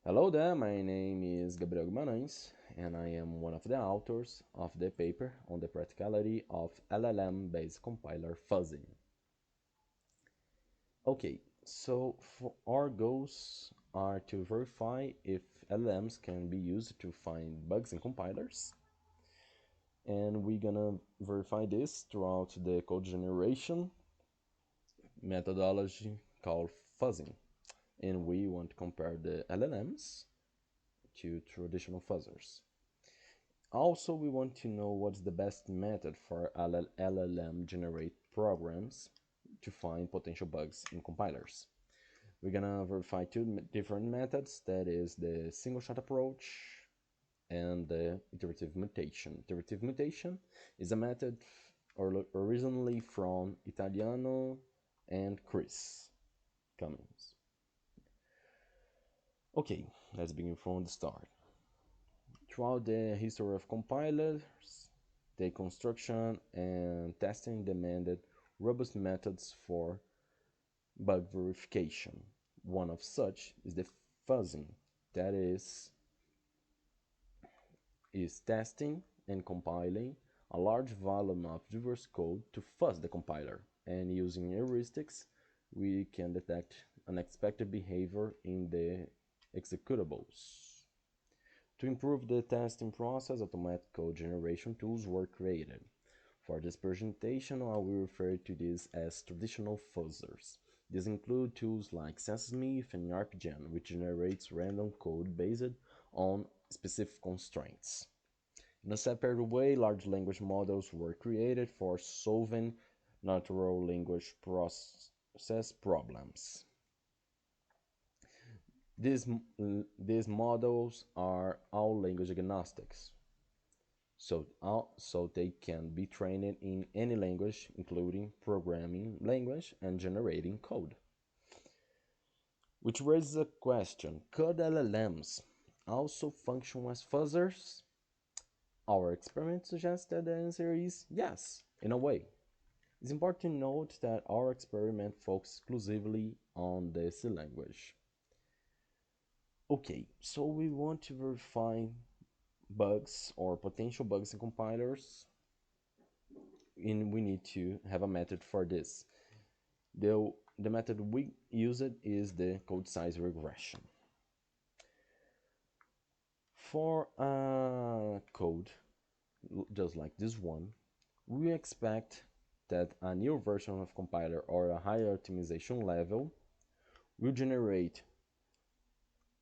Hello there, my name is Gabriel Guimarães, and I am one of the authors of the paper on the practicality of LLM-based compiler Fuzzing. Okay, so for our goals are to verify if LLMs can be used to find bugs in compilers, and we're gonna verify this throughout the code generation methodology called Fuzzing, and we want to compare the LLMs to traditional fuzzers. Also, we want to know what's the best method for LLM generate programs to find potential bugs in compilers. We're gonna verify two different methods, that is the single shot approach and the iterative mutation. Iterative mutation is a method originally from Italiano and Cummins. Okay, let's begin from the start. Throughout the history of compilers, the construction and testing demanded robust methods for bug verification. One of such is the fuzzing, that is testing and compiling a large volume of diverse code to fuzz the compiler, and using heuristics we can detect unexpected behavior in the executables. To improve the testing process, automatic code generation tools were created. For this presentation, I will refer to these as traditional fuzzers. These include tools like CSmith and ArpGen, which generates random code based on specific constraints. In a separate way, large language models were created for solving natural language process problems. These models are all language agnostics, so they can be trained in any language, including programming language and generating code. Which raises a question: could LLMs also function as fuzzers? Our experiment suggests that the answer is yes, in a way. It's important to note that our experiment focused exclusively on the C language. Okay, so we want to verify bugs or potential bugs in compilers, and we need to have a method for this. The method we use it is the code size regression. For a code just like this one, we expect that a new version of compiler or a higher optimization level will generate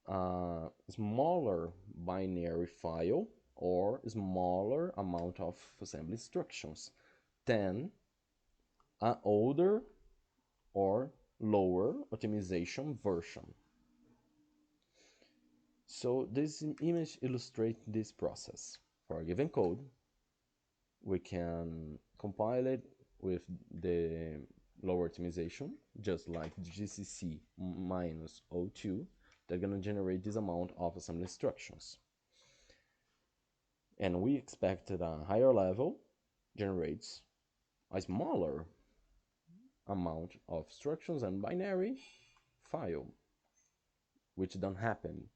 a smaller binary file or smaller amount of assembly instructions than an older or lower optimization version. So this image illustrates this process. For a given code, we can compile it with the lower optimization, just like GCC minus O2, they're gonna generate this amount of assembly instructions. And we expect that a higher level generates a smaller amount of instructions and binary file, which don't happen.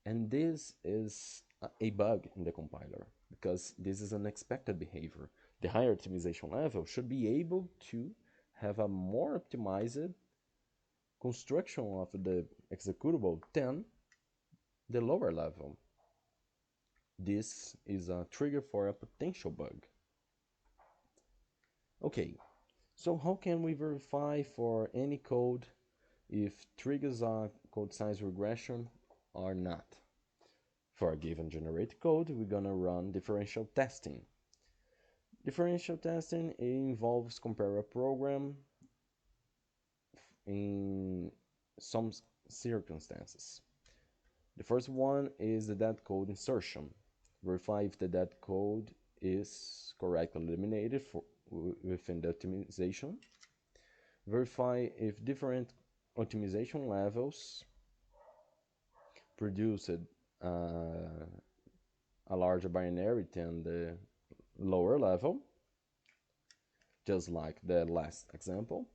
And this is a bug in the compiler, because this is an expected behavior. The higher optimization level should be able to have a more optimized construction of the executable than the lower level. This is a trigger for a potential bug. Okay, so how can we verify for any code if triggers a code size regression or not? For a given generated code, we're gonna run differential testing. Differential testing involves compare a program in some circumstances. The first one is the dead code insertion. Verify if the dead code is correctly eliminated within the optimization. Verify if different optimization levels produced a larger binary than the lower level, just like the last example.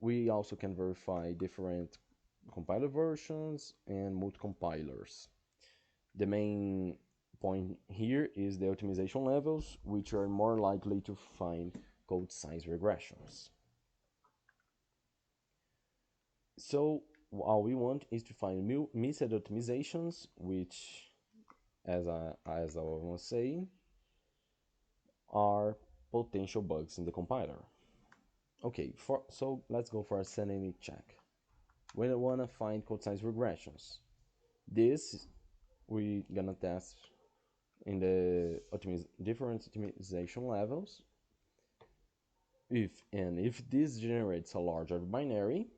We also can verify different compiler versions, and multi-compilers. The main point here is the optimization levels, which are more likely to find code size regressions. So all we want is to find missed optimizations, which, as I was saying, are potential bugs in the compiler. Okay, so let's go for a sanity check. We want to find code size regressions. This we're gonna test in the different optimization levels. If this generates a larger binary,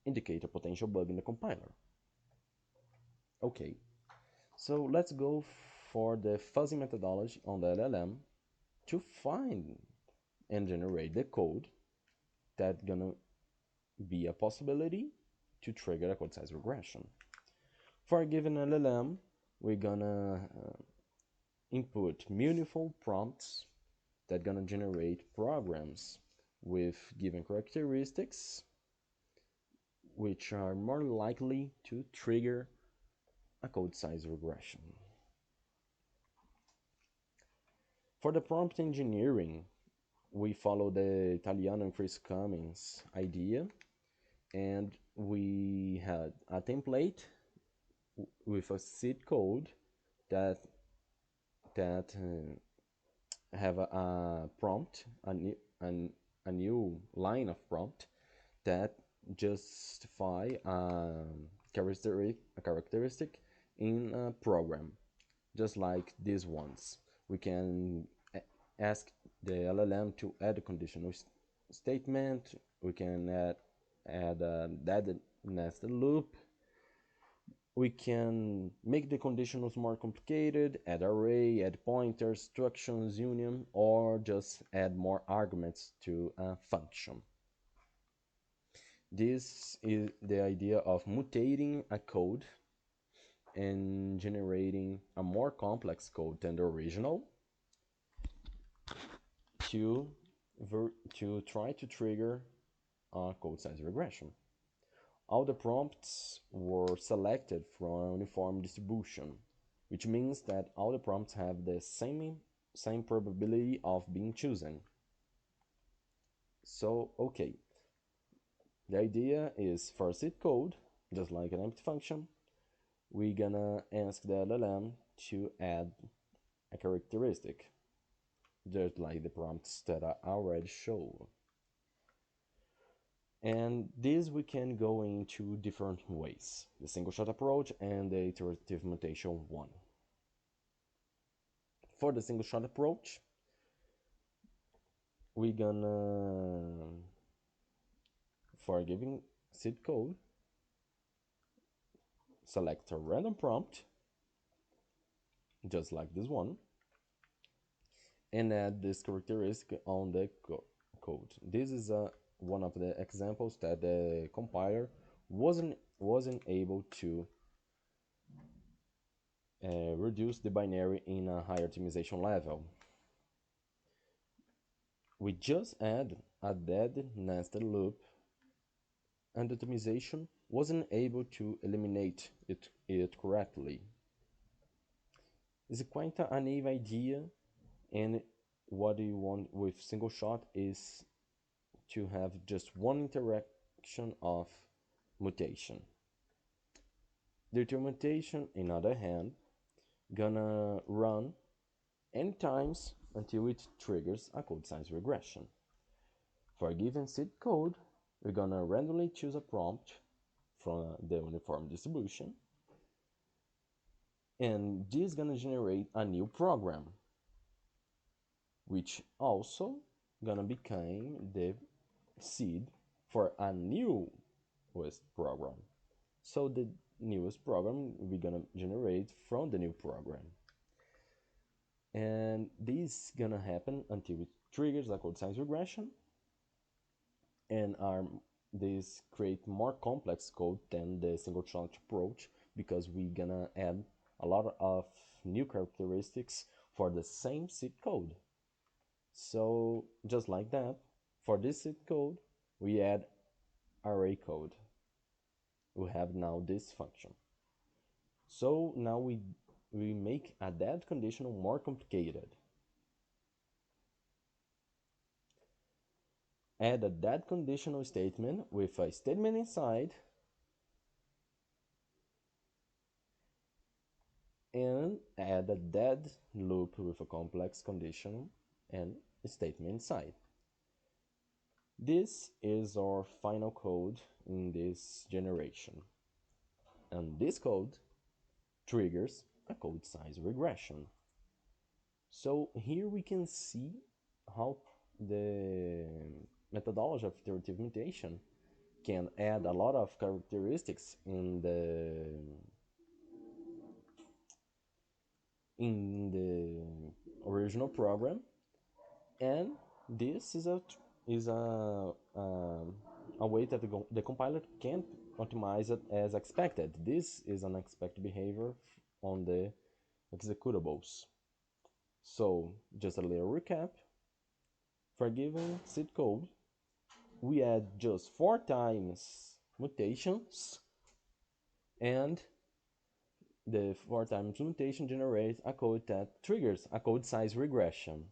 indicate a potential bug in the compiler. Okay, so let's go for the fuzzing methodology on the LLM to find and generate the code that's gonna be a possibility to trigger a code size regression. For a given LLM, we're gonna input meaningful prompts that gonna generate programs with given characteristics which are more likely to trigger a code size regression. For the prompt engineering, we follow the Italiano and Cummins idea, and we had a template with a seed code that have a prompt, a new line of prompt that justify a characteristic in a program, just like these ones. We can ask the LLM to add a conditional statement. We can add a dead nested loop. We can make the conditionals more complicated, add array, add pointers, instructions, union, or just add more arguments to a function. This is the idea of mutating a code and generating a more complex code than the original to try to trigger a code size regression. All the prompts were selected from a uniform distribution, which means that all the prompts have the same probability of being chosen. So, okay, the idea is for seed code, just like an empty function, we're gonna ask the LLM to add a characteristic, just like the prompts that I already showed. And this we can go into different ways, the single shot approach and the iterative mutation one. For the single shot approach, we're gonna, for giving seed code, select a random prompt, just like this one, and add this characteristic on the code. This is one of the examples that the compiler wasn't able to reduce the binary in a higher optimization level. We just add a dead nested loop, and the optimization wasn't able to eliminate it correctly. It's quite a naive idea, and what you want with single shot is to have just one interaction of mutation. The return mutation, on the other hand, gonna run n times until it triggers a code size regression. For a given seed code, we're gonna randomly choose a prompt from the uniform distribution, and this is gonna generate a new program, which also gonna become the seed for a newest program. So the newest program we're gonna generate from the new program. And this is gonna happen until it triggers a code size regression, and this create more complex code than the single shot approach, because we're gonna add a lot of new characteristics for the same seed code. So just like that, for this seed code, we add array code. we have now this function. So now we make a dead conditional more complicated. Add a dead conditional statement with a statement inside and add a dead loop with a complex condition and a statement inside. This is our final code in this generation. And this code triggers a code size regression. So here we can see how the methodology of iterative mutation can add a lot of characteristics in the original program, and this is a way that the compiler can't optimize it as expected. This is an expected behavior on the executables. So just a little recap. For given seed code, we add just 4 times mutations, and the 4 times mutation generates a code that triggers a code size regression.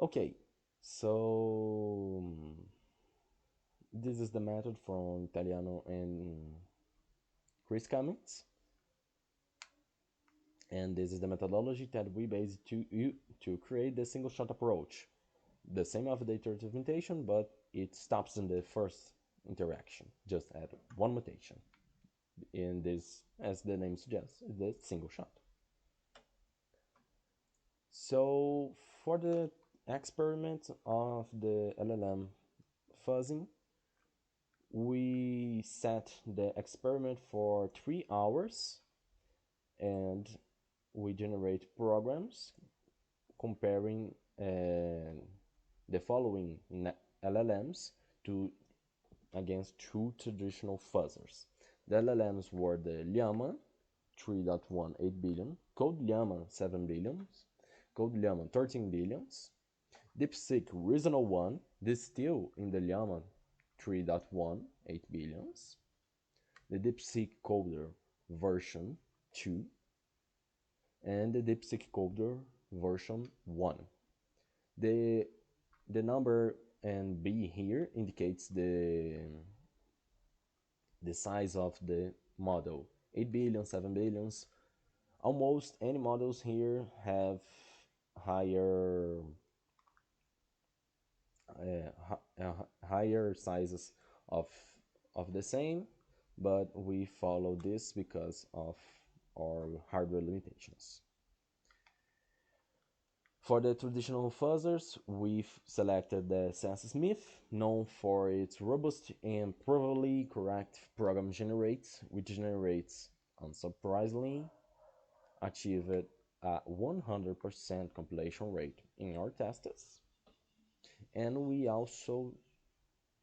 Okay, so this is the method from Italiano and Cummins, and this is the methodology that we base to create the single shot approach. The same of the iterative mutation, but it stops in the first interaction, just add one mutation. In this, as the name suggests, the single shot. So for the experiment of the LLM fuzzing, we set the experiment for 3 hours, and we generate programs comparing the following LLMs against 2 traditional fuzzers. The LLMs were the LlaMA 3.1 8 billion, Code LlaMA 7 billions, Code LlaMA 13 billions, DeepSeek Reasonable 1, this still in the LlaMA 3.1 8 billions, the DeepSeek Coder version 2, and the DeepSeek Coder version 1. The number and B here indicates the size of the model. 8 billion, 7 billions. Almost any models here have higher higher sizes of the same, but we follow this because of our hardware limitations. For the traditional fuzzers, we've selected the CSmith, known for its robust and probably correct program generates, which generates, unsurprisingly, achieved a 100% compilation rate in our tests. And we also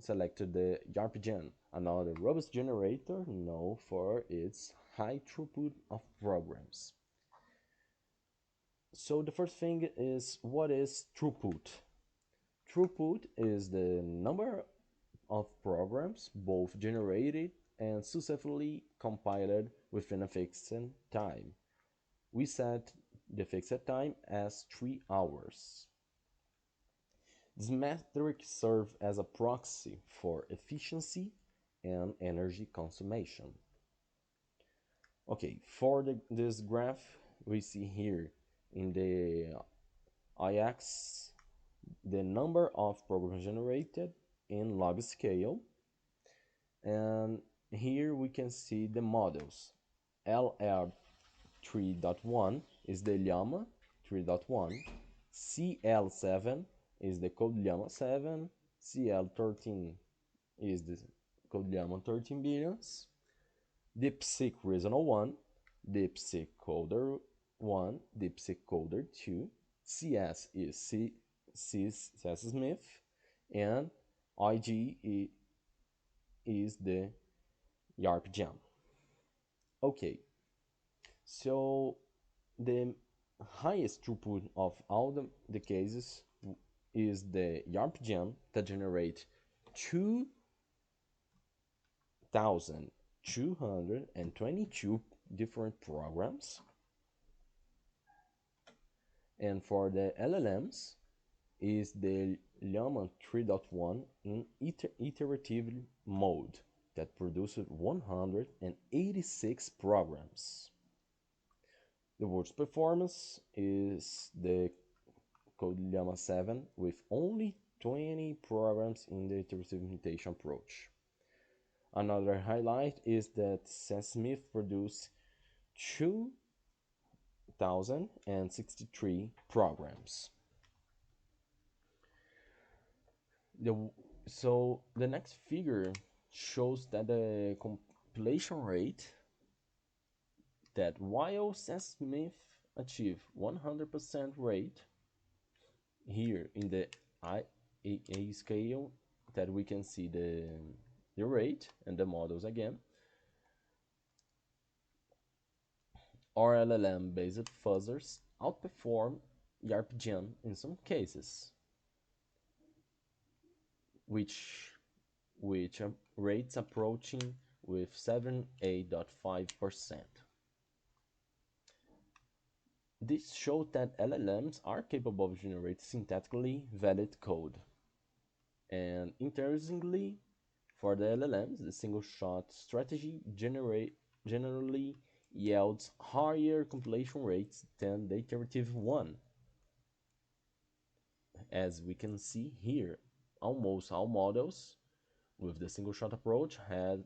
selected the YARPGen, another robust generator known for its high throughput of programs. So the first thing is, what is throughput? Throughput is the number of programs both generated and successfully compiled within a fixed time. We set the fixed time as 3 hours. This metric serves as a proxy for efficiency and energy consumption. Okay, for this graph, we see here in the IX the number of programs generated in log scale, and here we can see the models. LR 3.1 is the LlaMA 3.1, CL7 is the Code LlaMA 7, CL13 is the Code LlaMA 13 billions, DeepSeek Reasonable 1, DeepSeek Coder 1, DeepSeek Coder 2, CS is CSmith, and IG is the YARPGen. Okay, so the highest throughput of all the cases is the YARPGen that generate 2,222 different programs. And for the LLMs, is the LlaMA 3.1 in iterative mode that produces 186 programs. The worst performance is the code LlaMA 7 with only 20 programs in the iterative mutation approach. Another highlight is that CSmith produced 2,063 programs. So the next figure shows that the compilation rate, that while CSmith achieved 100% rate, here in the IAA scale, that we can see the rate and the models again, our LLM-based fuzzers outperform YARP-Gen in some cases, which rates approaching with 78.5%. This shows that LLMs are capable of generating synthetically valid code. And interestingly, for the LLMs, the single-shot strategy generally yields higher compilation rates than the iterative one. As we can see here, almost all models with the single-shot approach had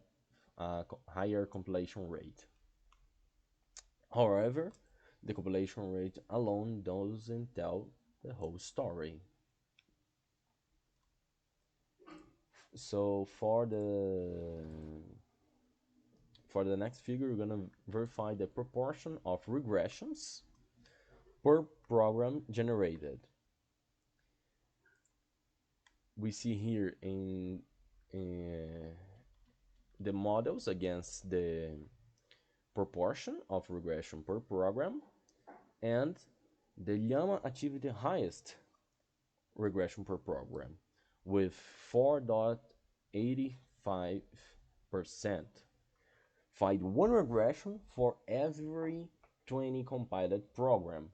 a higher compilation rate. However, the compilation rate alone doesn't tell the whole story. So for the next figure, we're gonna verify the proportion of regressions per program generated. We see here in the models against the proportion of regression per program, and the LlaMA achieved the highest regression per program with 4.85%. Find one regression for every 20 compiled program.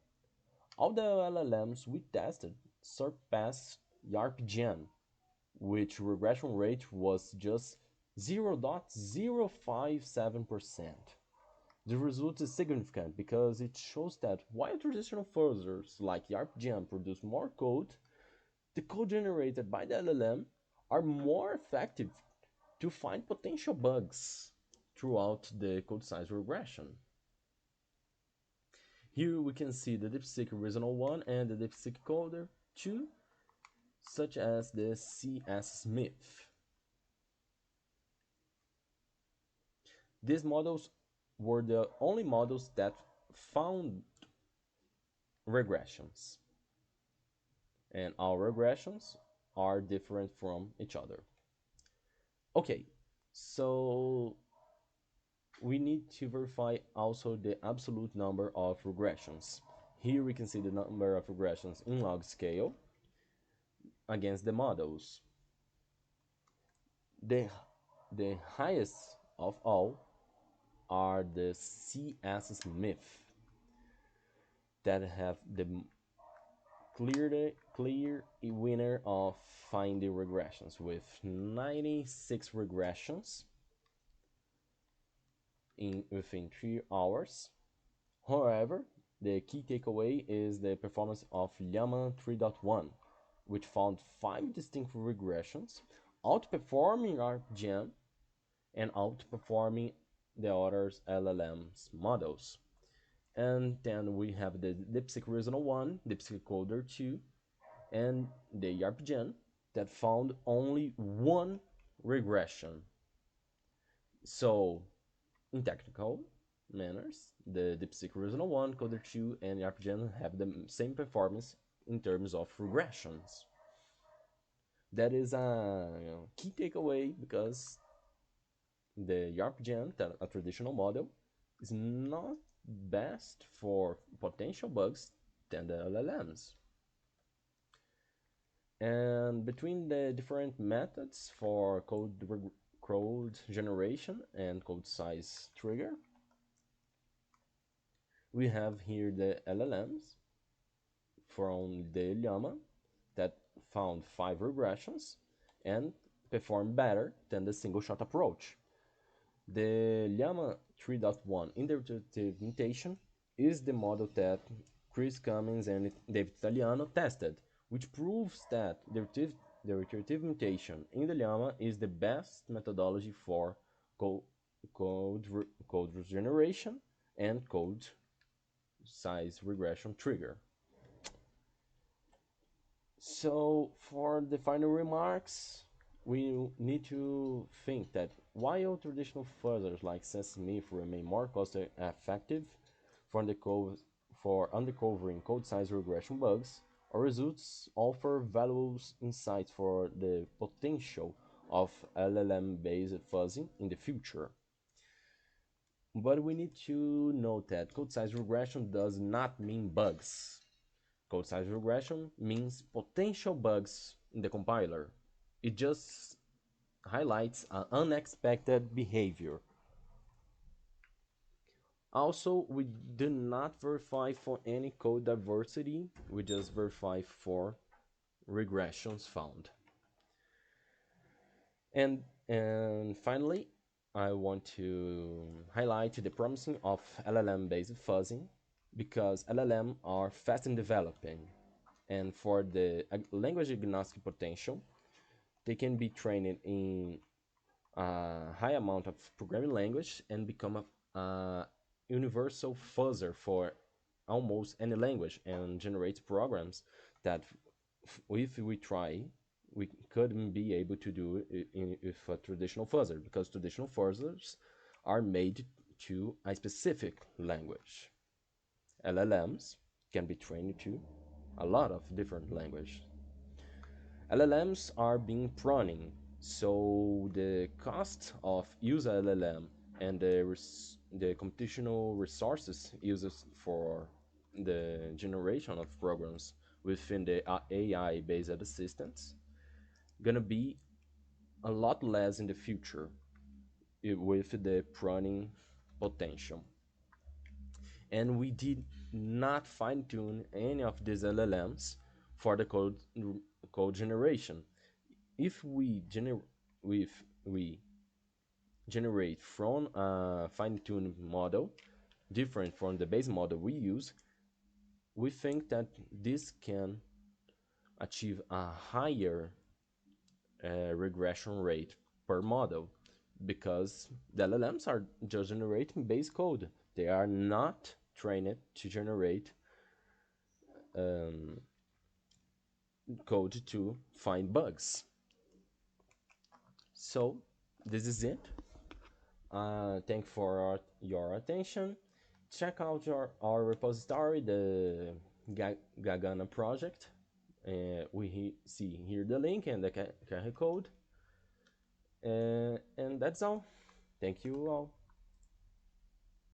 All the LLMs we tested surpassed YARP-Gen, which regression rate was just 0.057%. The result is significant because it shows that while traditional fuzzers like YARP-Gen produce more code, the code generated by the LLM are more effective to find potential bugs throughout the code size regression. Here we can see the DeepSeek Original 1 and the DeepSeek Coder 2, such as the CSmith. These models were the only models that found regressions, and all regressions are different from each other. Okay, so we need to verify also the absolute number of regressions. Here we can see the number of regressions in log scale against the models. The highest of all are the CSmith that have the clear winner of finding regressions with 96 regressions within 3 hours. However, the key takeaway is the performance of LlaMA 3.1, which found 5 distinct regressions, outperforming YARP-Gen and outperforming the other LLMs models. And then we have the DeepSeek Original 1, DeepSeek Coder 2, and the YARP-Gen that found only 1 regression. So, in technical manners, the DeepSeek Original 1, Coder 2, and YARP-Gen have the same performance in terms of regressions. That is a key takeaway because the YARP-Gen, a traditional model, is not best for potential bugs than the LLMs. And between the different methods for code generation and code size trigger, we have here the LLMs from the LlaMA that found 5 regressions and performed better than the single shot approach. The LlaMA 3.1 interpretive mutation is the model that Chris Cummins and David Italiano tested, which proves that the iterative mutation in the LlaMA is the best methodology for code generation and code size regression trigger. So for the final remarks, we need to think that while traditional fuzzers like CSmith remain more cost-effective for uncovering code size regression bugs, our results offer valuable insights for the potential of LLM-based fuzzing in the future. But we need to note that code size regression does not mean bugs. Code size regression means potential bugs in the compiler. It just highlights an unexpected behavior. Also, we do not verify for any code diversity, we just verify for regressions found. And finally, I want to highlight the promising of LLM-based fuzzing because LLM are fast in developing, and for the language agnostic potential, they can be trained in a high amount of programming language and become a universal fuzzer for almost any language and generate programs that if we try, we couldn't be able to do it with a traditional fuzzer because traditional fuzzers are made to a specific language. LLMs can be trained to a lot of different languages. LLMs are being pruning, so the cost of use LLM and the computational resources used for the generation of programs within the AI-based assistants gonna be a lot less in the future with the pruning potential. And we did not fine-tune any of these LLMs for the code generation. If we generate from a fine-tuned model different from the base model we use, we think that this can achieve a higher regression rate per model because the LLMs are just generating base code. They are not trained to generate code to find bugs. So this is it. Thank you for your attention. Check out our repository, the Gagana project. We see here the link and the QR code. And that's all. Thank you all.